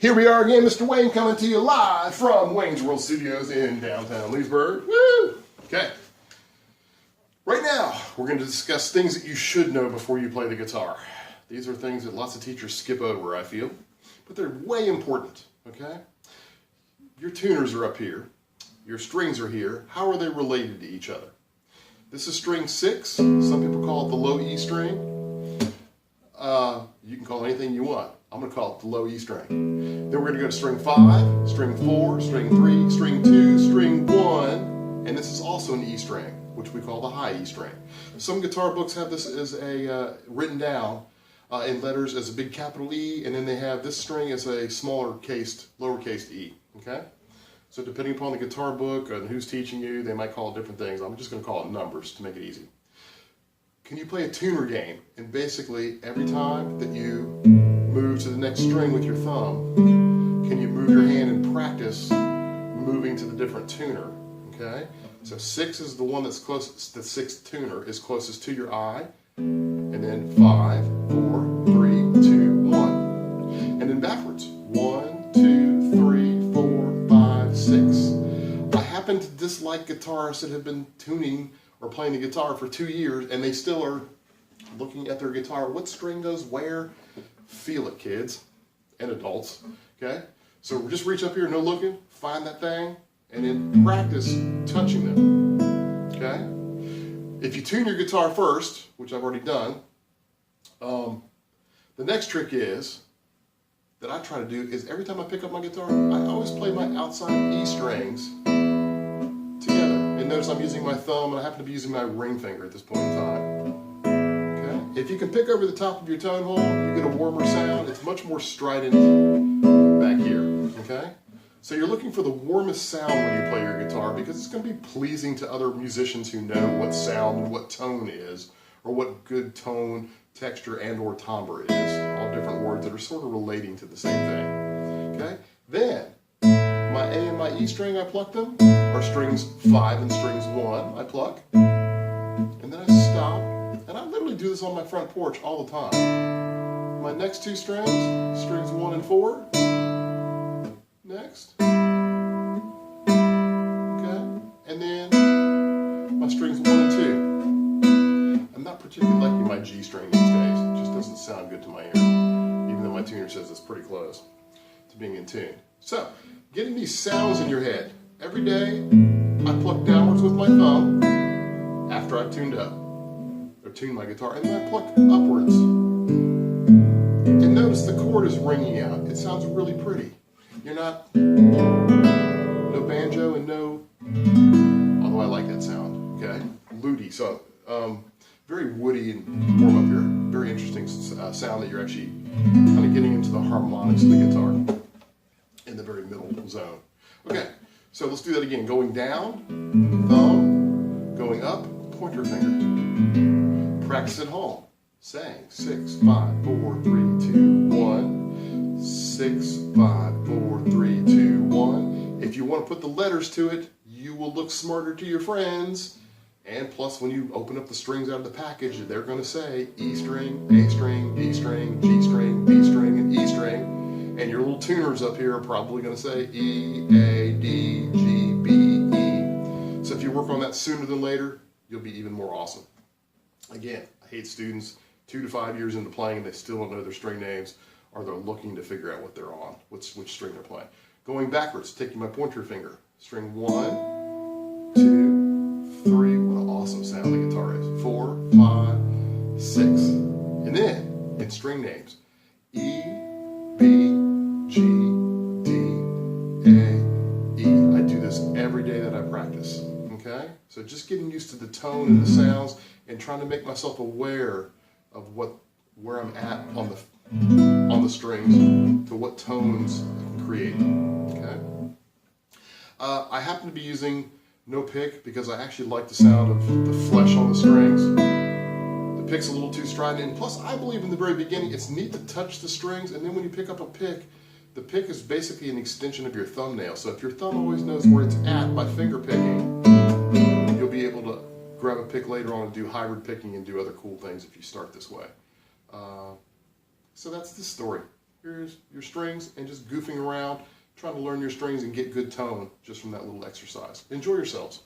Here we are again, Mr. Wayne, coming to you live from Wayne's World Studios in downtown Leesburg. Woo! Okay. Right now, we're going to discuss things that you should know before you play the guitar. These are things that lots of teachers skip over, I feel, but they're way important, okay? Your tuners are up here. Your strings are here. How are they related to each other? This is string 6. Some people call it the low E string. You can call it anything you want. I'm going to call it the low E string. Then we're going to go to string 5, string 4, string 3, string 2, string 1, and this is also an E string, which we call the high E string. Some guitar books have this as a written down in letters as a big capital E, and then they have this string as a smaller cased, lowercase e. Okay? So depending upon the guitar book and who's teaching you, they might call it different things. I'm just going to call it numbers to make it easy. Can you play a tuner game? And basically, every time that you move to the next string with your thumb, can you move your hand and practice moving to the different tuner? Okay? So 6 is the one that's closest, the 6th tuner is closest to your eye. And then 5, 4, 3, 2, 1. And then backwards. 1, 2, 3, 4, 5, 6. I happen to dislike guitarists that have been tuning or playing the guitar for 2 years and they still are looking at their guitar. What string goes where? Feel it, kids and adults. Okay? So just reach up here, no looking, find that thing, and then practice touching them. Okay? If you tune your guitar first, which I've already done, the next trick is, that I try to do, is every time I pick up my guitar, I always play my outside E strings together. And notice I'm using my thumb, and I happen to be using my ring finger at this point in time. Okay? If you can pick over the top of your tone hole, you get a warmer sound. It's much more strident back here. Okay? So you're looking for the warmest sound when you play your guitar because it's going to be pleasing to other musicians who know what sound and what tone is, or what good tone, texture, and or timbre is. All different words that are sort of relating to the same thing. Okay? Then, my A and my E string, I pluck them, or strings 5 and strings 1, I pluck, and then I stop, and I literally do this on my front porch all the time. My next 2 strings, strings 1 and 4, next, okay, and then my strings 1 and 2. I'm not particularly liking my G string these days. It just doesn't sound good to my ear, even though my tuner says it's pretty close to being in tune. So, getting these sounds in your head. Every day, I pluck downwards with my thumb after I've tuned up, or tuned my guitar, and then I pluck upwards. And notice the chord is ringing out. It sounds really pretty. You're not, no banjo and no, although I like that sound, okay? Ludi, so very woody and warm up here. Very interesting sound that you're actually kind of getting into the harmonics of the guitar in the very middle zone. Okay, so let's do that again. Going down, thumb, going up, pointer finger. Practice at home. Saying 6, 5, 4, 3, 2, 1. 6, 5, 4, 3, 2, 1. If you want to put the letters to it, you will look smarter to your friends. And plus, when you open up the strings out of the package, they're going to say E string, A string, D string, G string, B string, and E string. And your little tuners up here are probably going to say E, A, D, G, B, E. So if you work on that sooner than later, you'll be even more awesome. Again, I hate students 2 to 5 years into playing and they still don't know their string names, or they're looking to figure out what they're on, which string they're playing. Going backwards, taking my pointer finger. String 1, 2, 3. What an awesome sound the guitar is. 4, 5, 6. And then, in string names, E, B, G, D, A, E. I do this every day that I practice. Okay? So just getting used to the tone and the sounds and trying to make myself aware of where I'm at on the strings to what tones I can create. Okay? I happen to be using no pick because I actually like the sound of the flesh on the strings. The pick's a little too strident, and plus I believe in the very beginning it's neat to touch the strings, and then when you pick up a pick, the pick is basically an extension of your thumbnail. So if your thumb always knows where it's at by finger picking, you'll be able to grab a pick later on and do hybrid picking and do other cool things if you start this way. So that's the story. here's your strings, and just goofing around, trying to learn your strings and get good tone just from that little exercise. Enjoy yourselves.